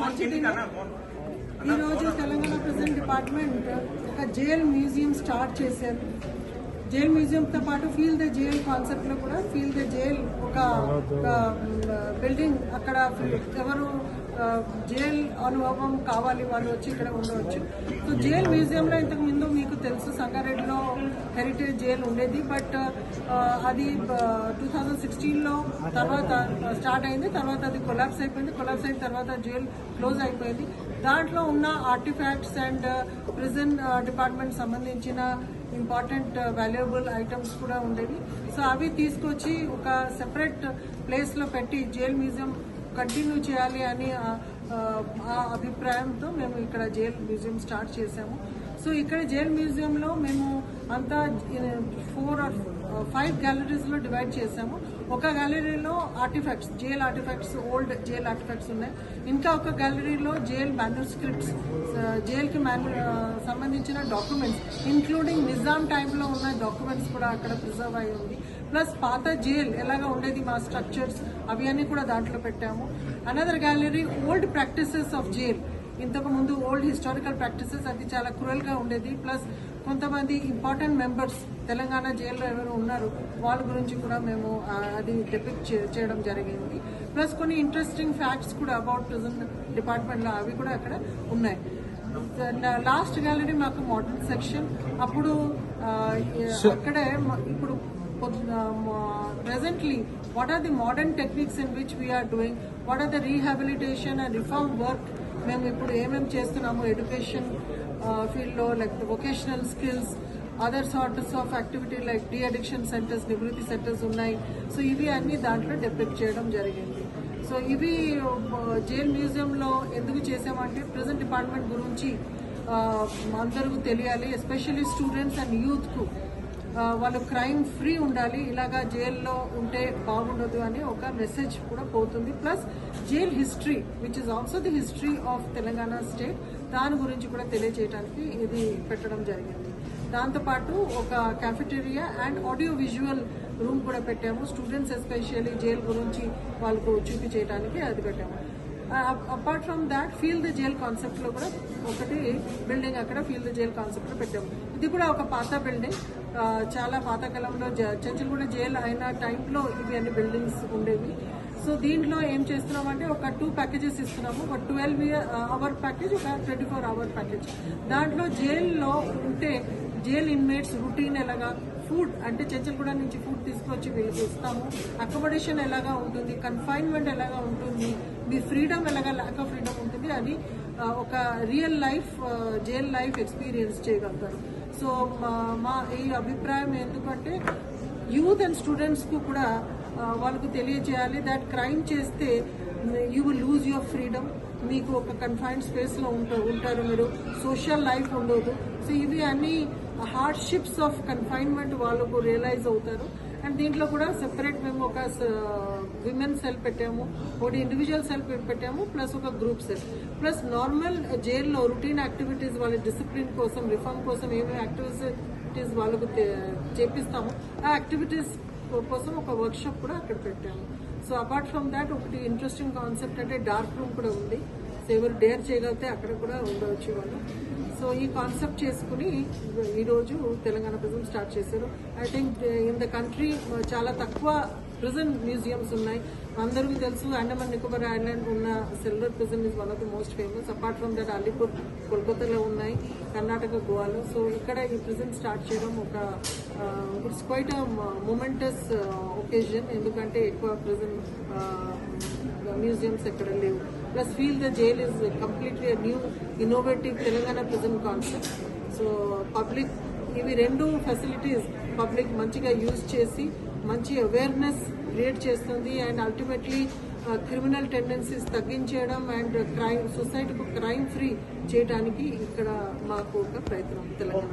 ఈరోజు Telangana prison department ఒక jail museum start చేశారు. జైల్ మ్యూజియంతో పాటు ఫీల్ ద జైల్ కాన్సెప్ట్లో కూడా ఫీల్ ద జైల్ ఒక బిల్డింగ్, అక్కడ ఎవరు జైల్ అనుభవం కావాలి వాళ్ళు వచ్చి ఇక్కడ ఉండవచ్చు. సో జైల్ మ్యూజియంలో ఇంతకు ముందు మీకు తెలుసు సంగారెడ్డిలో హెరిటేజ్ జైల్ ఉండేది, బట్ అది 2016లో తర్వాత స్టార్ట్ అయింది. తర్వాత అది కొలాప్స్ అయిపోయింది. కొలాప్స్ అయిన తర్వాత జైల్ క్లోజ్ అయిపోయింది. దాంట్లో ఉన్న ఆర్టిఫాక్ట్స్ అండ్ ప్రిజన్ డిపార్ట్మెంట్ సంబంధించిన ఇంపార్టెంట్ వాల్యుయబుల్ ఐటమ్స్ కూడా ఉండేవి. సో అవి తీసుకొచ్చి ఒక సెపరేట్ ప్లేస్లో పెట్టి జైల్ మ్యూజియం కంటిన్యూ చేయాలి అని ఆ అభిప్రాయంతో మేము ఇక్కడ జైల్ మ్యూజియం స్టార్ట్ చేశాము. సో ఇక్కడ జైల్ మ్యూజియంలో మేము అంతా 4 or 5 గ్యాలరీస్లో డివైడ్ చేశాము. ఒక గ్యాలరీలో artifacts, jail artifacts, old jail artifacts ఉన్నాయి. ఇంకా ఒక గ్యాలరీలో జైల్ మాన్యుస్క్రిప్ట్స్, జైల్కి సంబంధించిన డాక్యుమెంట్స్ ఇంక్లూడింగ్ నిజాం టైంలో ఉన్న డాక్యుమెంట్స్ కూడా అక్కడ ప్రిజర్వ్ అయి ఉంది. ప్లస్ పాత జైల్ ఎలాగా ఉండేది, మా స్ట్రక్చర్స్ అవి అన్నీ కూడా దాంట్లో పెట్టాము. Another gallery old practices of jail, ఇంతకు ముందు ఓల్డ్ హిస్టారికల్ ప్రాక్టీసెస్, అది చాలా క్రూయల్గా ఉండేది. ప్లస్ కొంతమంది ఇంపార్టెంట్ మెంబర్స్ తెలంగాణ జైల్లో ఎవరు ఉన్నారు వాళ్ళ గురించి కూడా మేము అది డెపిక్ట్ చేయడం జరిగింది. ప్లస్ కొన్ని ఇంట్రెస్టింగ్ ఫ్యాక్ట్స్ కూడా అబౌట్ ప్రిజన్ డిపార్ట్మెంట్లో అవి కూడా అక్కడ ఉన్నాయి. లాస్ట్ గ్యాలరీ మాకు మోడర్న్ సెక్షన్. అప్పుడు అక్కడే ఇప్పుడు presently what are the modern techniques in which we are doing, what are the rehabilitation and reform work మేము ఇప్పుడు ఏమేమి చేస్తున్నాము ఎడ్యుకేషన్ ఫీల్డ్లో, like vocational skills, other sorts of activity like de addiction centres, Nivritti centres ఉన్నాయి. So ఇవి అన్ని దాంట్లో depict చేయడం జరిగింది. సో ఇవి జైల్ మ్యూజియంలో ఎందుకు చేసామంటే ప్రిజన్ డిపార్ట్మెంట్ గురించి అందరికీ తెలియాలి, ఎస్పెషల్లీ స్టూడెంట్స్ అండ్ యూత్కు వాళ్ళు క్రైమ్ ఫ్రీ ఉండాలి, ఇలాగా జైల్లో ఉంటే బాగుండదు అని ఒక మెసేజ్ కూడా పోతుంది. Plus jail history which is also the history of Telangana state, దాని గురించి కూడా తెలియజేయడానికి ఇది పెట్టడం జరిగింది. దాంతోపాటు ఒక cafeteria and audio visual room కూడా పెట్టాము. స్టూడెంట్స్ ఎస్పెషల్లీ జైల్ గురించి వాళ్ళకు చూపించేయడానికి అది పెట్టాము. Apart from that feel the jail కాన్సెప్ట్లో కూడా ఒకటి బిల్డింగ్ అక్కడ ఫీల్ ద జైల్ కాన్సెప్ట్లో పెట్టాము. ఇది కూడా ఒక పాత బిల్డింగ్, చాలా పాతకాలంలో చెంచల్గూడ జైల్ అయిన టైంలో ఇవి అన్ని బిల్డింగ్స్ ఉండేవి. సో దీంట్లో ఏం చేస్తున్నామంటే ఒక 2 ప్యాకేజెస్ ఇస్తున్నాము. ఒక 12-hour ప్యాకేజ్, ఒక 24-hour ప్యాకేజ్. దాంట్లో జైల్లో ఉంటే జైల్ ఇన్మేట్స్ రొటీన్ ఎలాగా, ఫుడ్ అంటే చెంచల్గూడ నుంచి ఫుడ్ తీసుకొచ్చి వీళ్ళకి ఇస్తాము, అకామిడేషన్ ఎలాగా ఉంటుంది, కన్ఫైన్మెంట్ ఎలాగా ఉంటుంది, మీ ఫ్రీడమ్ ఎలాగా, ల్యాక్ ఆఫ్ ఫ్రీడమ్ ఉంటుంది, అది ఒక real life jail life experience చేయగలుగుతారు. సో మా ఈ అభిప్రాయం ఎందుకంటే యూత్ అండ్ స్టూడెంట్స్కు కూడా వాళ్ళకు తెలియజేయాలి దట్ క్రైమ్ చేస్తే you will lose your freedom, మీకు ఒక కన్ఫైన్డ్ స్పేస్లో ఉంటారు, మీరు సోషల్ లైఫ్ ఉండదు. సో ఇవి అన్ని హార్డ్షిప్స్ ఆఫ్ కన్ఫైన్మెంట్ వాళ్ళకు రియలైజ్ అవుతారు. అండ్ దీంట్లో కూడా సెపరేట్ మేము ఒక విమెన్ సెల్ పెట్టాము, ఒకటి ఇండివిజువల్ సెల్ పెట్టాము, ప్లస్ ఒక గ్రూప్ సెల్. ప్లస్ నార్మల్ జైల్లో రొటీన్ యాక్టివిటీస్ వాళ్ళ డిసిప్లిన్ కోసం, రిఫార్మ్ కోసం ఏమేమి యాక్టివిటీస్ వాళ్ళకు చేపిస్తాము ఆ యాక్టివిటీస్ కోసం ఒక వర్క్షాప్ కూడా అక్కడ పెట్టాము. సో అపార్ట్ ఫ్రమ్ దాట్ ఒకటి ఇంట్రెస్టింగ్ కాన్సెప్ట్ అంటే డార్క్ రూమ్ కూడా ఉంది. సో ఎవరు డేర్ చేయగలిగితే అక్కడ కూడా ఉండవచ్చు వాళ్ళు. సో ఈ కాన్సెప్ట్ చేసుకుని ఈరోజు తెలంగాణ ప్రిజన్ స్టార్ట్ చేశారు. I think in the country చాలా తక్కువ ప్రిజన్ మ్యూజియంస్ ఉన్నాయి. అందరికీ తెలుసు అండమాన్ నికోబార్ ఐలాండ్ ఉన్న cellular prison is one of the most famous. Apart from that Alipore కోల్కతాలో ఉన్నాయి, కర్ణాటక, గోవాలో. సో ఇక్కడ ఈ ప్రిజన్ స్టార్ట్ చేయడం ఒక it's quite a momentous occasion, ఎందుకంటే ఎక్కువ ప్రిజన్ మ్యూజియంస్ ఎక్కడ లేవు. Plus feel the jail is completely new innovative Telangana prison concept. So public ఇవి 2 ఫెసిలిటీస్ పబ్లిక్ మంచిగా యూజ్ చేసి మంచి అవేర్నెస్ క్రియేట్ చేస్తుంది. అండ్ అల్టిమేట్లీ క్రిమినల్ టెండెన్సీస్ తగ్గించడం అండ్ సొసైటీకు క్రైమ్ ఫ్రీ చేయడానికి ఇక్కడ మాకు ఒక ప్రయత్నం తెలంగాణ.